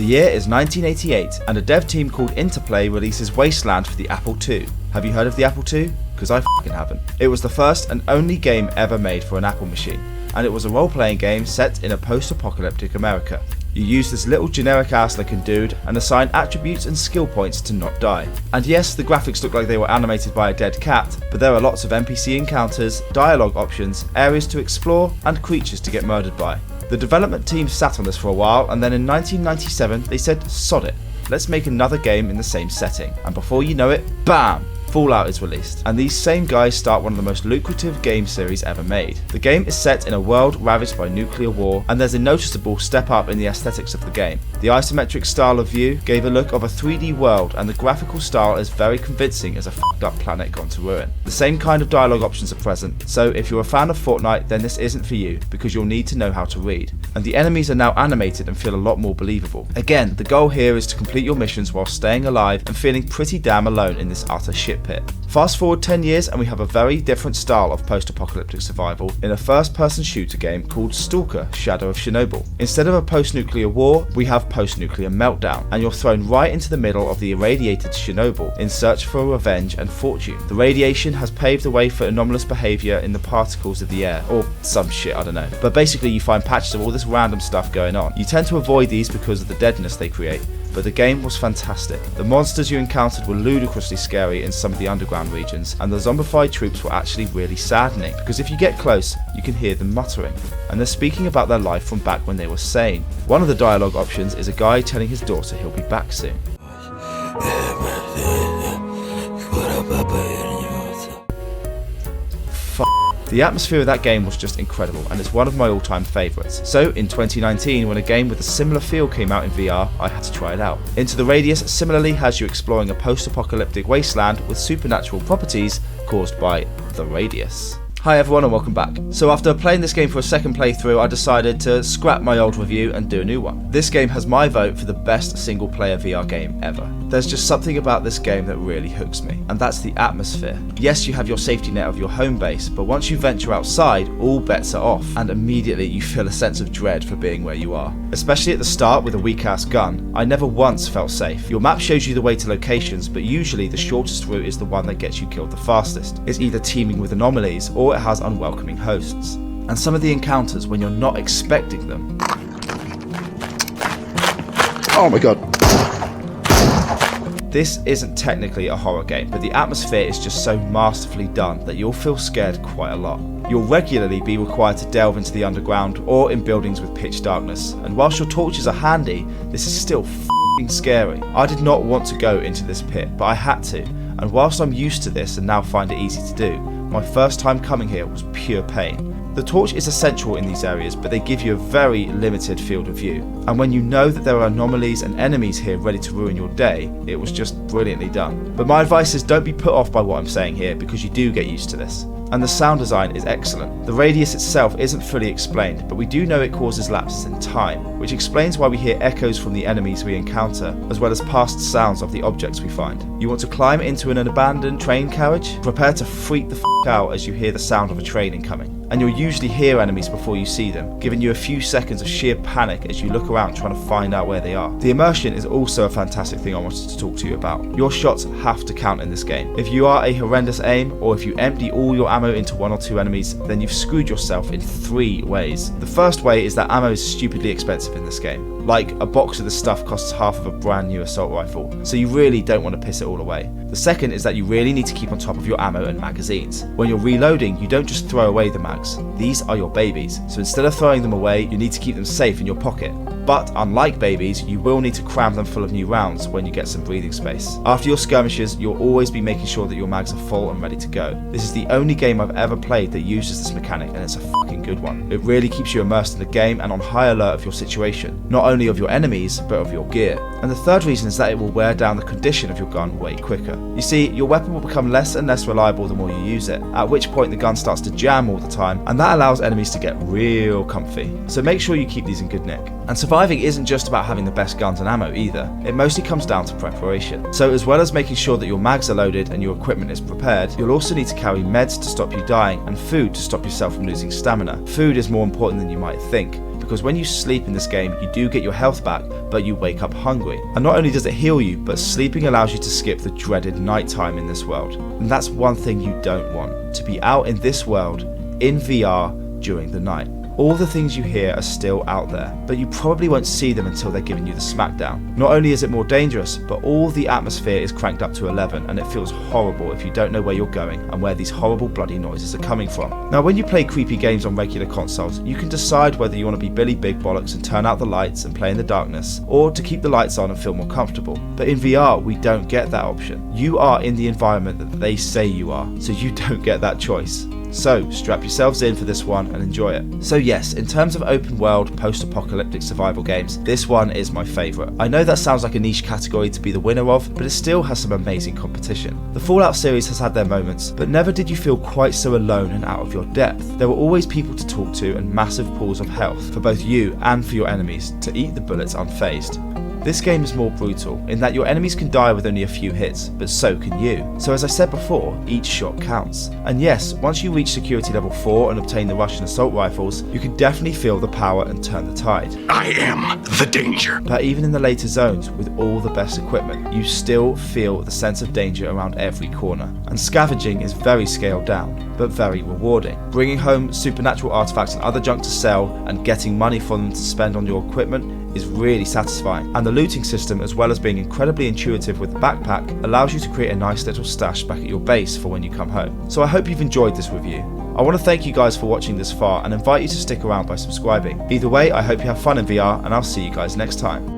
The year is 1988 and a dev team called Interplay releases Wasteland for the Apple II. Have you heard of the Apple II? Because I f***ing haven't. It was the first and only game ever made for an Apple machine, and it was a role-playing game set in a post-apocalyptic America. You use this little generic ass-looking dude and assign attributes and skill points to not die. And yes, the graphics look like they were animated by a dead cat, but there are lots of NPC encounters, dialogue options, areas to explore, and creatures to get murdered by. The development team sat on this for a while, and then in 1997 they said, sod it, let's make another game in the same setting. And before you know it, BAM! Fallout is released, and these same guys start one of the most lucrative game series ever made. The game is set in a world ravaged by nuclear war, and there's a noticeable step up in the aesthetics of the game. The isometric style of view gave a look of a 3D world, and the graphical style is very convincing as a f***ed up planet gone to ruin. The same kind of dialogue options are present, so if you're a fan of Fortnite, then this isn't for you, because you'll need to know how to read. And the enemies are now animated and feel a lot more believable. Again, the goal here is to complete your missions while staying alive and feeling pretty damn alone in this utter shit pit. Fast forward 10 years and we have a very different style of post-apocalyptic survival in a first-person shooter game called Stalker: Shadow of Chernobyl. Instead of a post-nuclear war, we have post-nuclear meltdown, and you're thrown right into the middle of the irradiated Chernobyl in search for revenge and fortune. The radiation has paved the way for anomalous behaviour in the particles of the air, or some shit, I don't know. But basically you find patches of all this random stuff going on. You tend to avoid these because of the deadness they create, but the game was fantastic. The monsters you encountered were ludicrously scary in some of the underground regions, and the zombified troops were actually really saddening, because if you get close, you can hear them muttering, and they're speaking about their life from back when they were sane. One of the dialogue options is a guy telling his daughter he'll be back soon. The atmosphere of that game was just incredible, and it's one of my all-time favourites. So in 2019, when a game with a similar feel came out in VR, I had to try it out. Into the Radius similarly has you exploring a post-apocalyptic wasteland with supernatural properties caused by the Radius. Hi everyone and welcome back. So after playing this game for a second playthrough, I decided to scrap my old review and do a new one. This game has my vote for the best single player VR game ever. There's just something about this game that really hooks me, and that's the atmosphere. Yes, you have your safety net of your home base, but once you venture outside, all bets are off, and immediately you feel a sense of dread for being where you are. Especially at the start with a weak ass gun, I never once felt safe. Your map shows you the way to locations, but usually the shortest route is the one that gets you killed the fastest. It's either teeming with anomalies, or it has unwelcoming hosts. And some of the encounters when you're not expecting them. Oh my god. This isn't technically a horror game, but the atmosphere is just so masterfully done that you'll feel scared quite a lot. You'll regularly be required to delve into the underground or in buildings with pitch darkness, and whilst your torches are handy, this is still f***ing scary. I did not want to go into this pit, but I had to, and whilst I'm used to this and now find it easy to do, my first time coming here was pure pain. The torch is essential in these areas, but they give you a very limited field of view. And when you know that there are anomalies and enemies here ready to ruin your day, it was just brilliantly done. But my advice is don't be put off by what I'm saying here, because you do get used to this. And the sound design is excellent. The radius itself isn't fully explained, but we do know it causes lapses in time, which explains why we hear echoes from the enemies we encounter, as well as past sounds of the objects we find. You want to climb into an abandoned train carriage? Prepare to freak the f*** out as you hear the sound of a train incoming. And you'll usually hear enemies before you see them, giving you a few seconds of sheer panic as you look around trying to find out where they are. The immersion is also a fantastic thing I wanted to talk to you about. Your shots have to count in this game. If you are a horrendous aim, or if you empty all your ammo into one or two enemies, then you've screwed yourself in 3 ways. The first way is that ammo is stupidly expensive in this game. Like, a box of this stuff costs half of a brand new assault rifle, so you really don't want to piss it all away. The second is that you really need to keep on top of your ammo and magazines. When you're reloading, you don't just throw away the mags. These are your babies, so instead of throwing them away, you need to keep them safe in your pocket. But unlike babies, you will need to cram them full of new rounds when you get some breathing space. After your skirmishes, you'll always be making sure that your mags are full and ready to go. This is the only game I've ever played that uses this mechanic, and it's a fucking good one. It really keeps you immersed in the game and on high alert of your situation, not only of your enemies, but of your gear. And the third reason is that it will wear down the condition of your gun way quicker. You see, your weapon will become less and less reliable the more you use it, at which point the gun starts to jam all the time, and that allows enemies to get real comfy. So make sure you keep these in good nick. And surviving isn't just about having the best guns and ammo either, it mostly comes down to preparation. So as well as making sure that your mags are loaded and your equipment is prepared, you'll also need to carry meds to stop you dying and food to stop yourself from losing stamina. Food is more important than you might think. because when you sleep in this game you do get your health back, but you wake up hungry. And not only does it heal you, but sleeping allows you to skip the dreaded nighttime in this world. And that's one thing you don't want, to be out in this world in VR during the night. All the things you hear are still out there, but you probably won't see them until they're giving you the smackdown. Not only is it more dangerous, but all the atmosphere is cranked up to 11, and it feels horrible if you don't know where you're going and where these horrible bloody noises are coming from. Now, when you play creepy games on regular consoles, you can decide whether you want to be Billy Big Bollocks and turn out the lights and play in the darkness, or to keep the lights on and feel more comfortable. But in VR, we don't get that option. You are in the environment that they say you are, so you don't get that choice. So strap yourselves in for this one and enjoy it. So yes, in terms of open world post-apocalyptic survival games, this one is my favourite. I know that sounds like a niche category to be the winner of, but it still has some amazing competition. The Fallout series has had their moments, but never did you feel quite so alone and out of your depth. There were always people to talk to and massive pools of health for both you and for your enemies to eat the bullets unfazed. This game is more brutal, in that your enemies can die with only a few hits, but so can you. So as I said before, each shot counts. And yes, once you reach security level 4 and obtain the Russian assault rifles, you can definitely feel the power and turn the tide. I am the danger. But even in the later zones, with all the best equipment, you still feel the sense of danger around every corner. And scavenging is very scaled down, but very rewarding. Bringing home supernatural artifacts and other junk to sell and getting money for them to spend on your equipment is really satisfying, and the looting system, as well as being incredibly intuitive with the backpack, allows you to create a nice little stash back at your base for when you come home. So I hope you've enjoyed this review. I want to thank you guys for watching this far and invite you to stick around by subscribing. Either way, I hope you have fun in VR, and I'll see you guys next time.